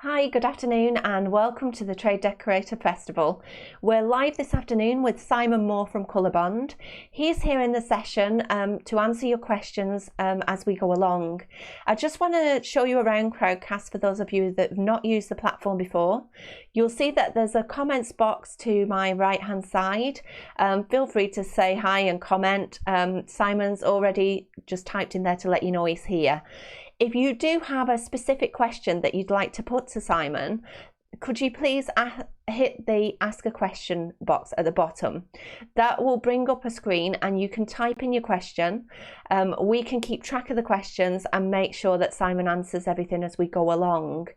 Hi, good afternoon and welcome to the Trade Decorator Festival. We're live this afternoon with Simon Moore from Kolorbond. He's here in the session to answer your questions as we go along. I just want to show you around Crowdcast for those of you that have not used the platform before. You'll see that there's a comments box to my right hand side. Feel free to say hi and comment. Simon's already just typed in there to let you know he's here. If you do have a specific question that you'd like to put to Simon, could you please hit the ask a question box at the bottom? That will bring up a screen and you can type in your question. We can keep track of the questions and make sure that Simon answers everything as we go along.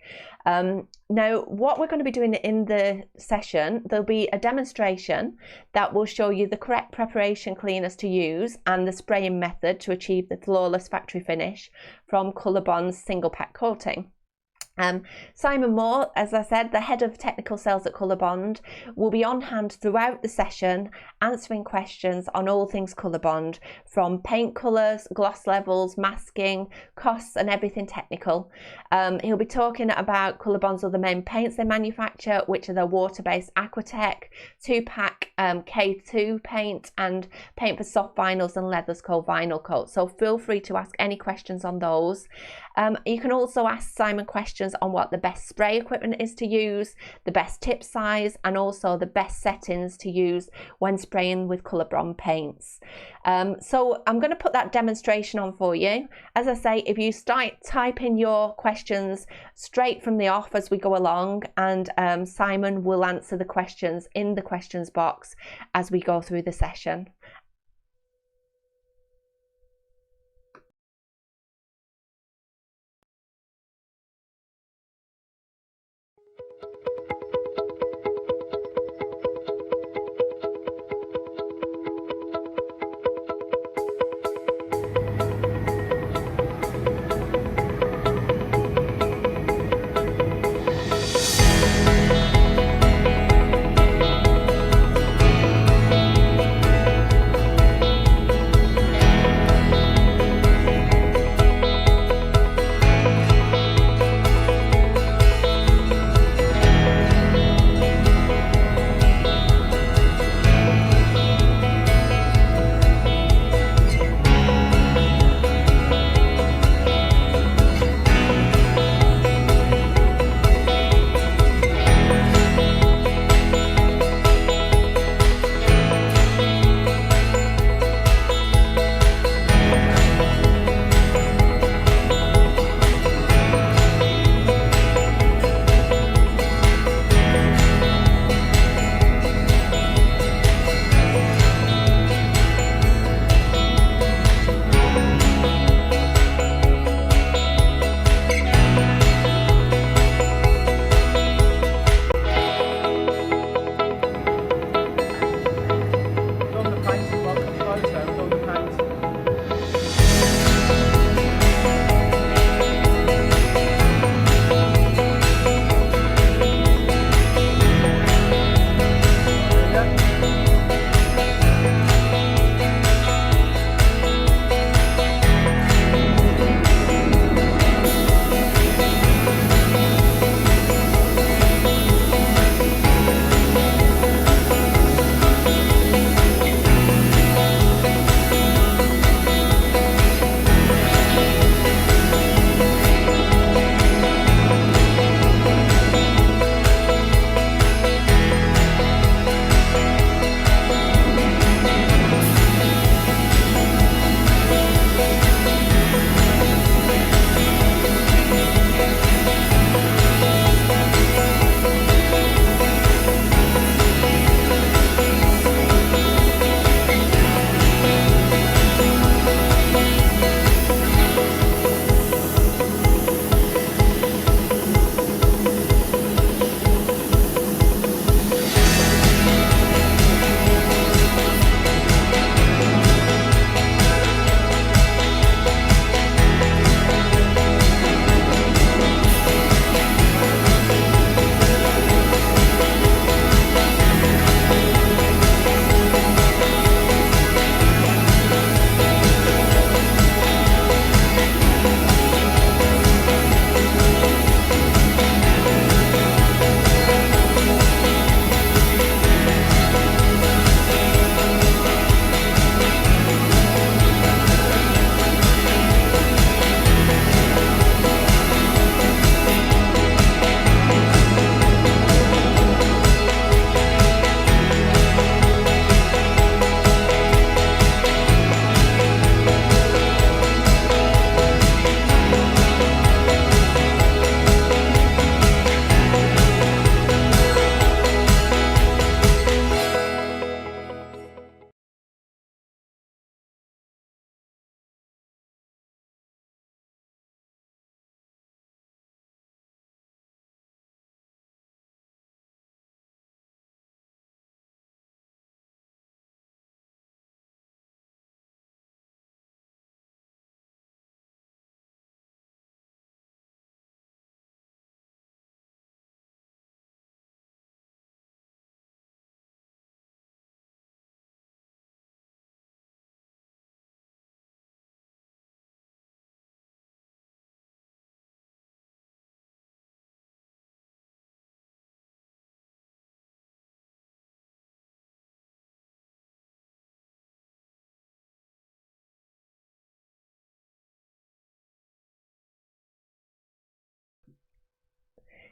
Now, what we're going to be doing in the session, there'll be a demonstration that will show you the correct preparation cleaners to use and the spraying method to achieve the flawless factory finish from Kolorbond's single pack coating. Simon Moore, as I said, the head of technical sales at Kolorbond, will be on hand throughout the session answering questions on all things Kolorbond, from paint colours, gloss levels, masking, costs and everything technical. He'll be talking about Kolorbond's other main paints they manufacture, which are the water-based Aquatek, 2-pack K2 paint and paint for soft vinyls and leathers called Vinylkote. So feel free to ask any questions on those. You can also ask Simon questions on what the best spray equipment is to use, the best tip size, and also the best settings to use when spraying with Kolorbond paints. So I'm going to put that demonstration on for you. As I say, if you start typing your questions straight from the off as we go along, and Simon will answer the questions in the questions box as we go through the session.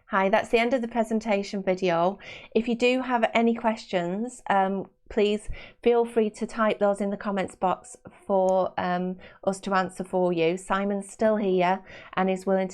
Hi, that's the end of the presentation video. If you do have any questions, please feel free to type those in the comments box for us to answer for you. Simon's still here and is willing to